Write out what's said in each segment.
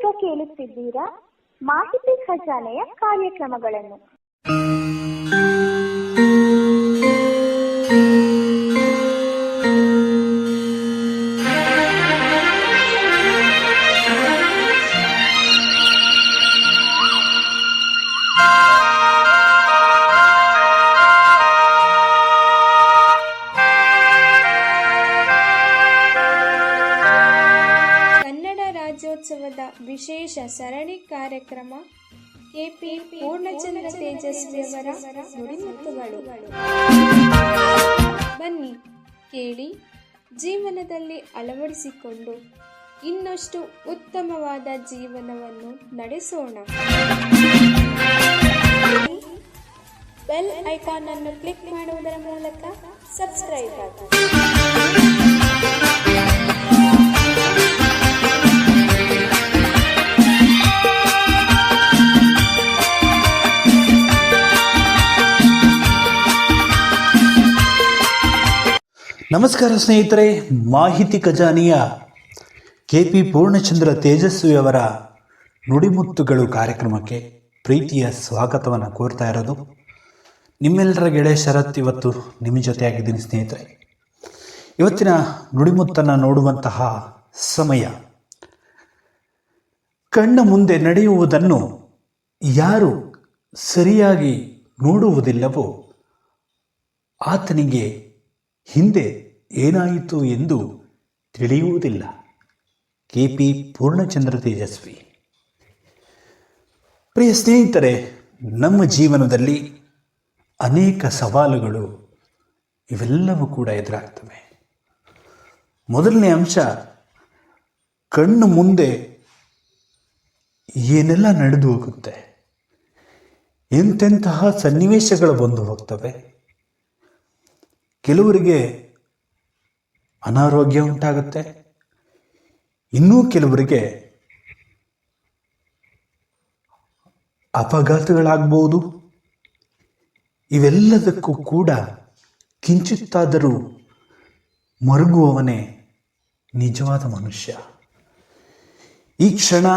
ನೀವೀಗ ಕೇಳುತ್ತಿದ್ದೀರಾ ಮಾಹಿತಿ ಖಜಾನೆಯ ಕಾರ್ಯಕ್ರಮಗಳನ್ನು. ರಾಜ್ಯೋತ್ಸವದ ವಿಶೇಷ ಸರಣಿ ಕಾರ್ಯಕ್ರಮ ಕೆಪಿ ಪೂರ್ಣಚಂದ್ರ ತೇಜಸ್ವಿಯವರ ನುಡಿಮುತ್ತುಗಳು. ಬನ್ನಿ ಕೇಳಿ, ಜೀವನದಲ್ಲಿ ಅಳವಡಿಸಿಕೊಂಡು ಇನ್ನಷ್ಟು ಉತ್ತಮವಾದ ಜೀವನವನ್ನು ನಡೆಸೋಣ. ಬೆಲ್ ಐಕಾನ್ ಅನ್ನು ಕ್ಲಿಕ್ ಮಾಡುವುದರ ಮೂಲಕ ಸಬ್ಸ್ಕ್ರೈಬ್ ಆಗಿ. ನಮಸ್ಕಾರ ಸ್ನೇಹಿತರೆ, ಮಾಹಿತಿ ಖಜಾನೆಯ ಕೆಪಿ ಪೂರ್ಣಚಂದ್ರ ತೇಜಸ್ವಿಯವರ ನುಡಿಮುತ್ತುಗಳು ಕಾರ್ಯಕ್ರಮಕ್ಕೆ ಪ್ರೀತಿಯ ಸ್ವಾಗತವನ್ನು ಕೋರ್ತಾ ಇರೋದು ನಿಮ್ಮೆಲ್ಲರ ಗೆಳೆಯ ಶರತ್. ಇವತ್ತು ನಿಮ್ಮ ಜೊತೆಯಾಗಿದ್ದೀನಿ ಸ್ನೇಹಿತರೆ. ಇವತ್ತಿನ ನುಡಿಮುತ್ತನ್ನು ನೋಡುವಂತಹ ಸಮಯ. ಕಣ್ಣ ಮುಂದೆ ನಡೆಯುವುದನ್ನು ಯಾರು ಸರಿಯಾಗಿ ನೋಡುವುದಿಲ್ಲವೋ ಆತನಿಗೆ ಹಿಂದೆ ಏನಾಯಿತು ಎಂದು ತಿಳಿಯುವುದಿಲ್ಲ. ಕೆಪಿ ಪೂರ್ಣಚಂದ್ರ ತೇಜಸ್ವಿ. ಪ್ರಿಯ ಸ್ನೇಹಿತರೆ, ನಮ್ಮ ಜೀವನದಲ್ಲಿ ಅನೇಕ ಸವಾಲುಗಳು ಇವೆಲ್ಲವೂ ಕೂಡ ಎದುರಾಗ್ತವೆ. ಮೊದಲನೇ ಅಂಶ, ಕಣ್ಣು ಮುಂದೆ ಏನೆಲ್ಲ ನಡೆದು ಹೋಗುತ್ತೆ, ಎಂತೆಂತಹ ಸನ್ನಿವೇಶಗಳು ಬಂದು ಹೋಗ್ತವೆ. ಕೆಲವರಿಗೆ ಅನಾರೋಗ್ಯ ಉಂಟಾಗುತ್ತೆ, ಇನ್ನೂ ಕೆಲವರಿಗೆ ಅಪಘಾತಗಳಾಗಬಹುದು. ಇವೆಲ್ಲದಕ್ಕೂ ಕೂಡ ಕಿಂಚಿತ್ತಾದರೂ ಮರುಗುವವನೇ ನಿಜವಾದ ಮನುಷ್ಯ. ಈ ಕ್ಷಣ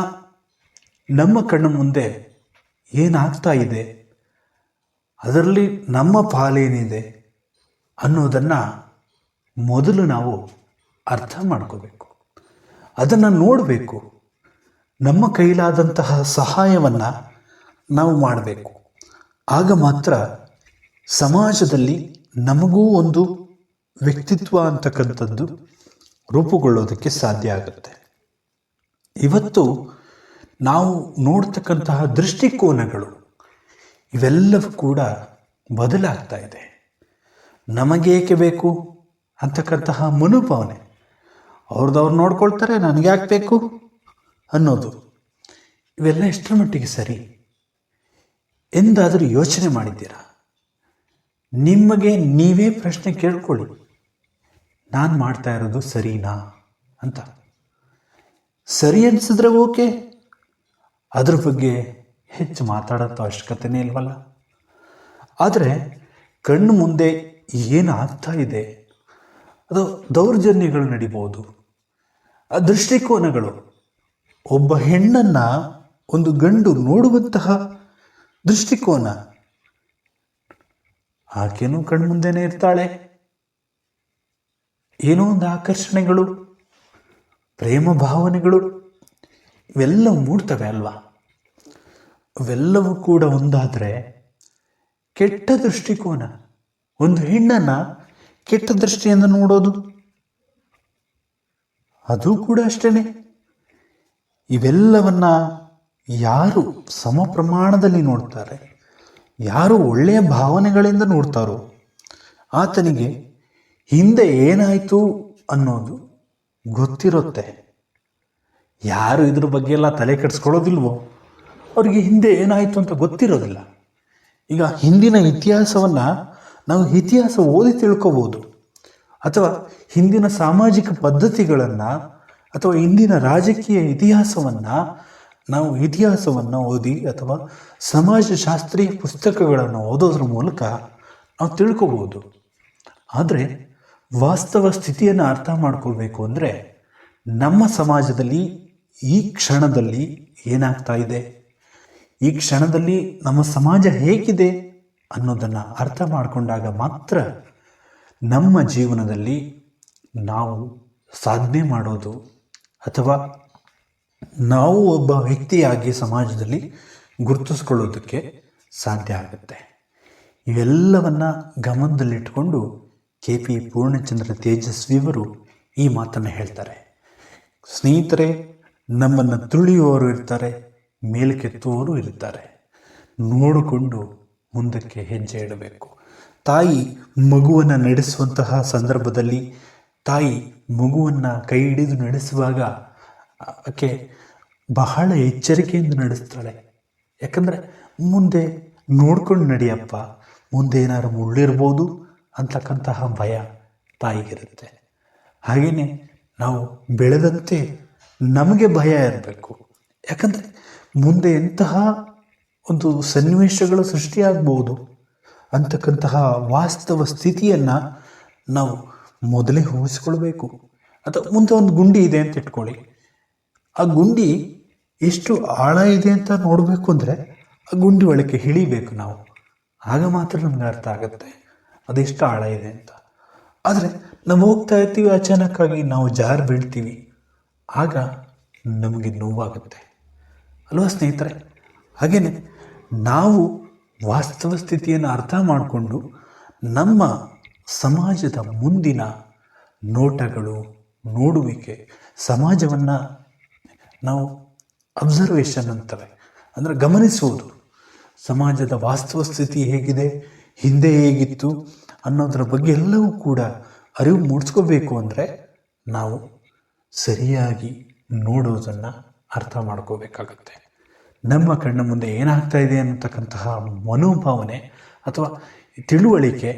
ನಮ್ಮ ಕಣ್ಣು ಮುಂದೆ ಏನಾಗ್ತಾ ಇದೆ, ಅದರಲ್ಲಿ ನಮ್ಮ ಪಾಲೇನಿದೆ ಅನ್ನೋದನ್ನು ಮೊದಲು ನಾವು ಅರ್ಥ ಮಾಡ್ಕೋಬೇಕು, ಅದನ್ನು ನೋಡಬೇಕು. ನಮ್ಮ ಕೈಲಾದಂತಹ ಸಹಾಯವನ್ನು ನಾವು ಮಾಡಬೇಕು. ಆಗ ಮಾತ್ರ ಸಮಾಜದಲ್ಲಿ ನಮಗೂ ಒಂದು ವ್ಯಕ್ತಿತ್ವ ಅಂತಕ್ಕಂಥದ್ದು ರೂಪುಗೊಳ್ಳೋದಕ್ಕೆ ಸಾಧ್ಯ ಆಗುತ್ತೆ. ಇವತ್ತು ನಾವು ನೋಡ್ತಕ್ಕಂತಹ ದೃಷ್ಟಿಕೋನಗಳು ಇವೆಲ್ಲವೂ ಕೂಡ ಬದಲಾಗ್ತಾ ಇದೆ. ನಮಗೇಕೆ ಬೇಕು ಅಂತಕ್ಕಂತಹ ಮನೋಭಾವನೆ, ಅವ್ರದವ್ರು ನೋಡ್ಕೊಳ್ತಾರೆ, ನನಗ್ಯಾಕೆ ಬೇಕು ಅನ್ನೋದು, ಇವೆಲ್ಲ ಎಷ್ಟರ ಮಟ್ಟಿಗೆ ಸರಿ ಎಂದಾದರೂ ಯೋಚನೆ ಮಾಡಿದ್ದೀರಾ? ನಿಮಗೆ ನೀವೇ ಪ್ರಶ್ನೆ ಕೇಳ್ಕೊಳ್ಳಿ, ನಾನು ಮಾಡ್ತಾ ಇರೋದು ಸರಿನಾ ಅಂತ. ಸರಿ ಅನಿಸಿದ್ರೆ ಓಕೆ, ಅದ್ರ ಬಗ್ಗೆ ಹೆಚ್ಚು ಮಾತಾಡೋಂಥ ಅವಶ್ಯಕತೆನೇ ಇಲ್ವಲ್ಲ. ಆದರೆ ಕಣ್ಣು ಮುಂದೆ ಏನಾಗ್ತಾ ಇದೆ, ಅದು ದೌರ್ಜನ್ಯಗಳು ನಡಿಬೋದು, ಆ ದೃಷ್ಟಿಕೋನಗಳು, ಒಬ್ಬ ಹೆಣ್ಣನ್ನು ಒಂದು ಗಂಡು ನೋಡುವಂತಹ ದೃಷ್ಟಿಕೋನ, ಆಕೆನೂ ಕಣ್ಮುಂದೆನೇ ಇರ್ತಾಳೆ. ಏನೋ ಒಂದು ಆಕರ್ಷಣೆಗಳು, ಪ್ರೇಮ ಭಾವನೆಗಳು ಇವೆಲ್ಲ ಮೂಡ್ತವೆ ಅಲ್ವಾ. ಅವೆಲ್ಲವೂ ಕೂಡ ಒಂದಾದರೆ ಕೆಟ್ಟ ದೃಷ್ಟಿಕೋನ, ಒಂದು ಹೆಣ್ಣನ್ನು ಕೆಟ್ಟ ದೃಷ್ಟಿಯಿಂದ ನೋಡೋದು, ಅದು ಕೂಡ ಅಷ್ಟೇ. ಇವೆಲ್ಲವನ್ನ ಯಾರು ಸಮ ಪ್ರಮಾಣದಲ್ಲಿ ನೋಡ್ತಾರೆ, ಯಾರು ಒಳ್ಳೆಯ ಭಾವನೆಗಳಿಂದ ನೋಡ್ತಾರೋ ಆತನಿಗೆ ಹಿಂದೆ ಏನಾಯಿತು ಅನ್ನೋದು ಗೊತ್ತಿರುತ್ತೆ. ಯಾರು ಇದ್ರ ಬಗ್ಗೆ ಎಲ್ಲ ತಲೆ ಕೆಡಿಸ್ಕೊಳ್ಳೋದಿಲ್ವೋ ಅವರಿಗೆ ಹಿಂದೆ ಏನಾಯಿತು ಅಂತ ಗೊತ್ತಿರೋದಿಲ್ಲ. ಈಗ ಹಿಂದಿನ ಇತಿಹಾಸವನ್ನು ನಾವು ಇತಿಹಾಸ ಓದಿ ತಿಳ್ಕೋಬೋದು, ಅಥವಾ ಹಿಂದಿನ ಸಾಮಾಜಿಕ ಪದ್ಧತಿಗಳನ್ನು ಅಥವಾ ಇಂದಿನ ರಾಜಕೀಯ ಇತಿಹಾಸವನ್ನು ಓದಿ ಅಥವಾ ಸಮಾಜಶಾಸ್ತ್ರೀಯ ಪುಸ್ತಕಗಳನ್ನು ಓದೋದ್ರ ಮೂಲಕ ನಾವು ತಿಳ್ಕೋಬೋದು. ಆದರೆ ವಾಸ್ತವ ಸ್ಥಿತಿಯನ್ನು ಅರ್ಥ ಮಾಡ್ಕೊಳ್ಬೇಕು ಅಂದರೆ ನಮ್ಮ ಸಮಾಜದಲ್ಲಿ ಈ ಕ್ಷಣದಲ್ಲಿ ಏನಾಗ್ತಾ ಇದೆ, ಈ ಕ್ಷಣದಲ್ಲಿ ನಮ್ಮ ಸಮಾಜ ಹೇಗಿದೆ ಅನ್ನೋದನ್ನು ಅರ್ಥ ಮಾಡಿಕೊಂಡಾಗ ಮಾತ್ರ ನಮ್ಮ ಜೀವನದಲ್ಲಿ ನಾವು ಸಾಧನೆ ಮಾಡೋದು ಅಥವಾ ನಾವು ಒಬ್ಬ ವ್ಯಕ್ತಿಯಾಗಿ ಸಮಾಜದಲ್ಲಿ ಗುರುತಿಸ್ಕೊಳ್ಳೋದಕ್ಕೆ ಸಾಧ್ಯ ಆಗುತ್ತೆ. ಇವೆಲ್ಲವನ್ನ ಗಮನದಲ್ಲಿಟ್ಟುಕೊಂಡು KP ಪೂರ್ಣಚಂದ್ರ ತೇಜಸ್ವಿಯವರು ಈ ಮಾತನ್ನು ಹೇಳ್ತಾರೆ. ಸ್ನೇಹಿತರೆ, ನಮ್ಮನ್ನು ತುಳಿಯುವವರು ಇರ್ತಾರೆ, ಮೇಲಕ್ಕೆತ್ತುವವರು ಇರ್ತಾರೆ. ನೋಡಿಕೊಂಡು ಮುಂದಕ್ಕೆ ಹೆಜ್ಜೆ ಇಡಬೇಕು. ತಾಯಿ ಮಗುವನ್ನು ನಡೆಸುವಂತಹ ಸಂದರ್ಭದಲ್ಲಿ ತಾಯಿ ಮಗುವನ್ನು ಕೈ ಹಿಡಿದು ನಡೆಸುವಾಗ ಆಕೆ ಬಹಳ ಎಚ್ಚರಿಕೆಯಿಂದ ನಡೆಸ್ತಾಳೆ. ಯಾಕಂದರೆ ಮುಂದೆ ನೋಡ್ಕೊಂಡು ನಡಿಯಪ್ಪ, ಮುಂದೆ ಏನಾದ್ರು ಮುಳ್ಳಿರ್ಬೋದು ಅಂತಕ್ಕಂತಹ ಭಯ ತಾಯಿಗಿರುತ್ತೆ. ಹಾಗೆಯೇ ನಾವು ಬೆಳೆದಂತೆ ನಮಗೆ ಭಯ ಇರಬೇಕು. ಯಾಕಂದರೆ ಮುಂದೆ ಎಂತಹ ಒಂದು ಸನ್ನಿವೇಶಗಳು ಸೃಷ್ಟಿಯಾಗಬಹುದು ಅಂತಕ್ಕಂತಹ ವಾಸ್ತವ ಸ್ಥಿತಿಯನ್ನು ನಾವು ಮೊದಲೇ ಊಹಿಸ್ಕೊಳ್ಬೇಕು. ಅಥವಾ ಮುಂದೆ ಒಂದು ಗುಂಡಿ ಇದೆ ಅಂತ ಇಟ್ಕೊಳ್ಳಿ, ಆ ಗುಂಡಿ ಎಷ್ಟು ಆಳ ಇದೆ ಅಂತ ನೋಡಬೇಕು ಅಂದರೆ ಆ ಗುಂಡಿ ಒಳಗೆ ಇಳಿಬೇಕು ನಾವು. ಆಗ ಮಾತ್ರ ನಮ್ಗೆ ಅರ್ಥ ಆಗುತ್ತೆ ಅದೆಷ್ಟು ಆಳ ಇದೆ ಅಂತ. ಆದರೆ ನಾವು ಹೋಗ್ತಾ ಇರ್ತೀವಿ, ಅಚಾನಕ್ಕಾಗಿ ನಾವು ಜಾರು ಬೀಳ್ತೀವಿ, ಆಗ ನಮಗೆ ನೋವಾಗುತ್ತೆ ಅಲ್ವಾ ಸ್ನೇಹಿತರೆ? ಹಾಗೆಯೇ ನಾವು ವಾಸ್ತವ ಸ್ಥಿತಿಯನ್ನು ಅರ್ಥ ಮಾಡಿಕೊಂಡು ನಮ್ಮ ಸಮಾಜದ ಮುಂದಿನ ನೋಟಗಳು, ನೋಡುವಿಕೆ, ಸಮಾಜವನ್ನು ನಾವು ಅಬ್ಸರ್ವೇಷನ್ ಅಂತವೆ, ಅಂದರೆ ಗಮನಿಸುವುದು. ಸಮಾಜದ ವಾಸ್ತವ ಸ್ಥಿತಿ ಹೇಗಿದೆ, ಹಿಂದೆ ಹೇಗಿತ್ತು ಅನ್ನೋದರ ಬಗ್ಗೆ ಎಲ್ಲವೂ ಕೂಡ ಅರಿವು ಮೂಡಿಸ್ಕೋಬೇಕು. ಅಂದರೆ ನಾವು ಸರಿಯಾಗಿ ನೋಡೋದನ್ನು ಅರ್ಥ ಮಾಡ್ಕೋಬೇಕಾಗತ್ತೆ. ನಮ್ಮ ಕಣ್ಣ ಮುಂದೆ ಏನಾಗ್ತಾ ಇದೆ ಅನ್ನತಕ್ಕಂತಹ ಮನೋಭಾವನೆ ಅಥವಾ ತಿಳುವಳಿಕೆ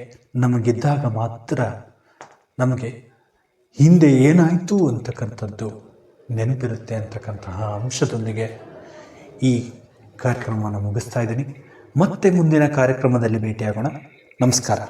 ನಮಗಿದ್ದಾಗ ಮಾತ್ರ ನಮಗೆ ಹಿಂದೆ ಏನಾಯಿತು ಅಂತಕ್ಕಂಥದ್ದು ನೆನಪಿರುತ್ತೆ ಅಂತಕ್ಕಂತಹ ಅಂಶದೊಂದಿಗೆ ಈ ಕಾರ್ಯಕ್ರಮವನ್ನು ಮುಗಿಸ್ತಾ ಇದ್ದೀನಿ. ಮತ್ತೆ ಮುಂದಿನ ಕಾರ್ಯಕ್ರಮದಲ್ಲಿ ಭೇಟಿಯಾಗೋಣ. ನಮಸ್ಕಾರ.